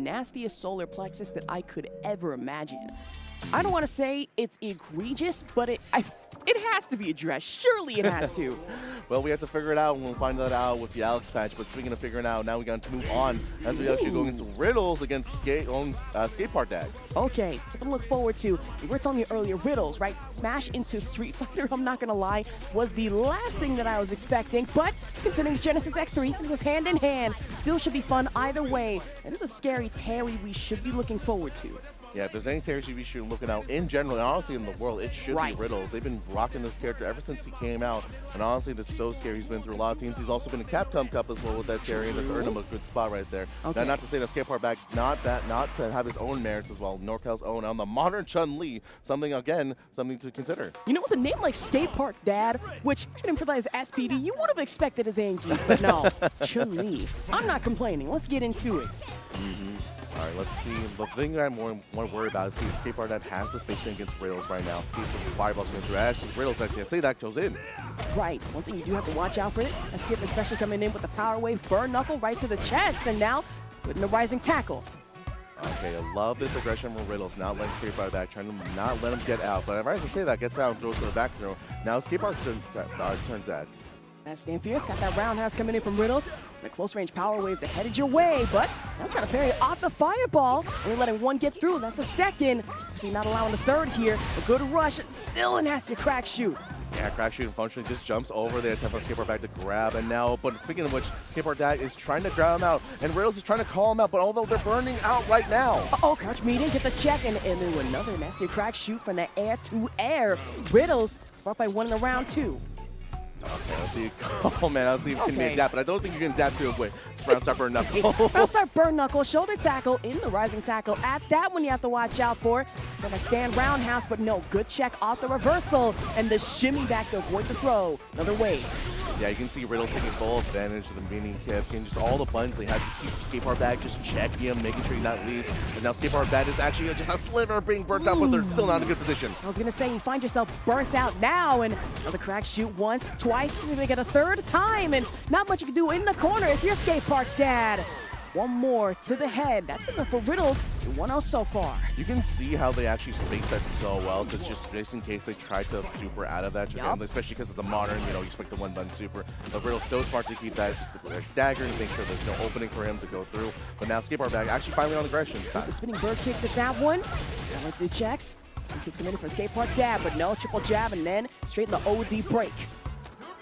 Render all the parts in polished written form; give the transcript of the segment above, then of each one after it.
nastiest solar plexus that I could ever imagine. I don't want to say it's egregious, but it has to be addressed. Surely it has to. Well, we have to figure it out, and we'll find that out with the Alex patch. But speaking of figuring out, now we got to move on as we actually go against Riddles against Skate Park Dag. Okay, something to look forward to. We were telling you earlier, Riddles, right? Smash into Street Fighter, I'm not going to lie, was the last thing that I was expecting. But considering it's GX3, it was hand in hand. Still should be fun either way. It is a scary Terry we should be looking forward to. Yeah, if there's any Terry we should be looking out in general, and honestly in the world, it should be Riddles. They've been rocking this character ever since he came out, and honestly, that's so scary. He's been through a lot of teams. He's also been in Capcom Cup as well with that Terry, and that's earned him a good spot right there. Okay. Now, not to say that Skate Park back, not to have his own merits as well. NorCal's own on the modern Chun something to consider. You know, with a name like Skate Park Dad, which I didn't realize SPD, you would have expected as Angie, but no, Chun-Li. I'm not complaining. Let's get into it. All right, let's see. The thing that I'm more worried about is see the Skate Park that has the spacing against Riddles right now. See if the fireballs going through. Actually, Riddles I say that goes in. Right. One thing you do have to watch out for it. A skip especially coming in with the power wave burn knuckle right to the chest, and now putting the rising tackle. Okay, I love this aggression from Riddles, not letting Skate Park back, trying to not let him get out. But as I say that, gets out and throws to the back throw. Now Skate Park turns that. That Stand Fierce got that roundhouse coming in from Riddles. And a close range power wave that headed your way, but now trying to parry off the fireball. Only letting one get through, that's a second. See, not allowing the third here. A good rush, still a nasty crack shoot. Yeah, crack shoot unfortunately just jumps over the attempt on Skate Park back to grab, and now, but speaking of which, Skate Park Dag is trying to grab him out, and Riddles is trying to call him out, but although they're burning out right now. Uh-oh, crouch meeting, get the check, and then another nasty crack shoot from the air to air. Riddles, brought by one in the round two. Okay, let's see. Oh man, let's see if you can adapt, but I don't think you can adapt to it. Wait, round start burn knuckle. Round start burn knuckle, shoulder tackle in the rising tackle. At that one, you have to watch out for. Gonna stand roundhouse, but no, good check off the reversal, and the shimmy back to avoid the throw. Another wave. Yeah, you can see Riddles taking full advantage of the mini kick and just all the buttons they have to keep Skate Park Bag just checking him, making sure he not leave. And now Skate Park Bag is actually just a sliver being burnt out, but they're still not in a good position. I was gonna say, you find yourself burnt out now, and another crack shoot once, twice, and they get a third time, and not much you can do in the corner if you're Skate Park Dad. One more to the head. That's it for Riddles. 1-0 so far. You can see how they actually spaced that so well, because just in case they try to super out of that, especially because it's a modern, you expect the one-button super. But Riddle's so smart to keep that stagger and make sure there's no opening for him to go through. But now Skate Park Bag actually finally on aggression. The spinning bird kicks at that one. Going through checks. He kicks him in for a Skate Park Dab, but no, triple jab, and then straight in the OD break.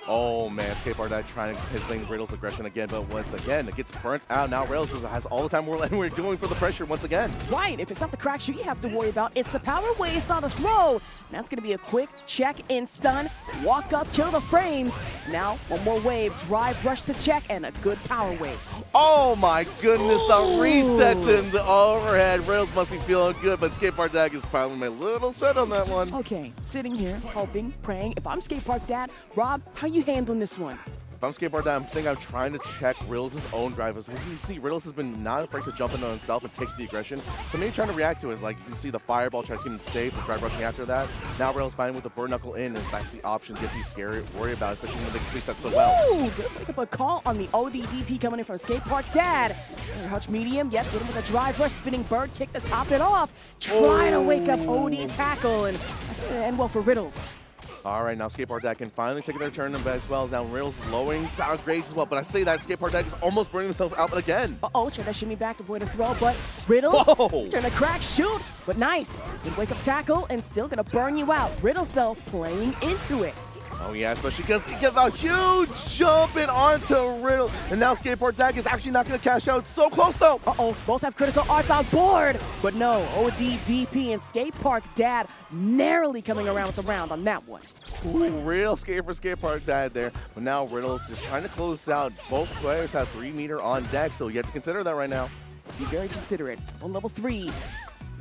Oh man, Skate Park Dad trying to hit Riddles' aggression again, but once again, it gets burnt out. Now Riddles has all the time and we're going for the pressure once again. Right, if it's not the crack shoot you have to worry about, it's the power wave, it's not the throw. Now it's going to be a quick check in stun, walk up, kill the frames. Now one more wave, drive, rush to check, and a good power wave. Oh my goodness, the reset in the overhead. Riddles must be feeling good, but Skate Park Dad is finally my little set on that one. Okay, sitting here, hoping, praying. If I'm Skate Park Dad, Rob, how you handling this one? If I'm Skate Park Dad, I'm trying to check Riddles' own drivers. As you see, Riddles has been not afraid to jump in on himself and take the aggression. So maybe trying to react to it. Like you can see the fireball trying to keep him safe, the drive rushing after that. Now Riddles fine with the burn knuckle in, and that's the option to get these scary, worry about, especially when they can space that so well. Ooh, good pick up a call on the ODDP coming in from Skate Park Dad. Hutch medium, yep, get him with a drive rush, spinning bird kick to top it off. Trying to wake up OD tackle, and that's going to end well for Riddles. All right, now Skate Park Dad can finally take their turn as well. Now Riddles is lowering down grades as well, but I say that Skate Park Dad is almost burning himself out again. Uh-oh, try that shimmy back to avoid a throw, but Riddles trying to crack shoot, but nice. Good wake up tackle and still gonna burn you out. Riddles though playing into it. Oh yeah, especially because he gets a huge jump in onto Riddle. And now Skate Park Dag is actually not going to cash out. So close though. Uh-oh, both have critical arts on board. But no, ODDP and Skate Park Dad narrowly coming around with the round on that one. Ooh, real skate for Skate Park Dad there. But now Riddles is trying to close this out. Both players have 3 meter on deck, so you have to consider that right now. Be very considerate. On level 3.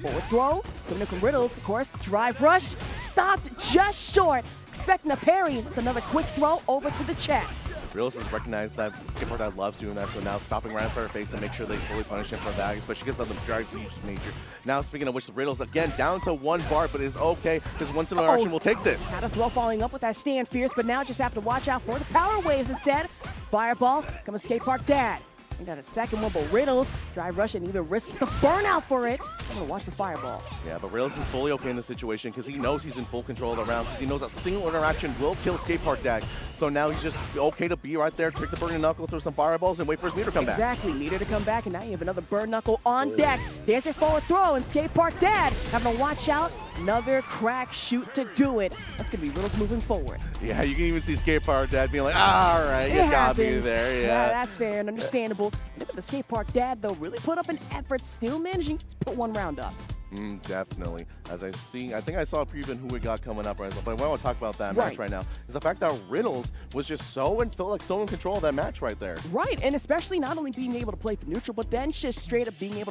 Forward throw, coming in from Riddles, of course. Drive rush, stopped just short. Expecting a parry. It's another quick throw over to the chest. Riddles has recognized that Skate Park Dad loves doing that, so now stopping right in front of her face and make sure they fully punish him for that, especially because of the drive to each major. Now, speaking of which, Riddles again down to 1 bar, but is okay because once in an action will take this. Had a throw following up with that stand fierce, but now just have to watch out for the power waves instead. Fireball coming Skate Park Dad. He got a second one, but Riddles drive rush and even risks the burnout for it. I'm gonna watch the fireball. Yeah, but Riddles is fully okay in this situation because he knows he's in full control of the round because he knows a single interaction will kill Skate Park Dad. So now he's just okay to be right there, trick the burning knuckle, throw some fireballs, and wait for his meter to come back. Exactly, meter to come back, and now you have another burn knuckle on deck. Dancing forward throw, and Skate Park Dad having to watch out. Another crack shoot to do it. That's gonna be Riddles moving forward. Yeah, you can even see Skate Park Dad being like, all right, you got me there. Yeah, that's fair and understandable. Look at the Skate Park Dad, though, really put up an effort, still managing to put one round up. Definitely. As I think I saw a preview who we got coming up right now, but I want to talk about that match right now is the fact that Riddles was just felt like so in control of that match right there. Right, and especially not only being able to play for neutral, but then just straight up being able to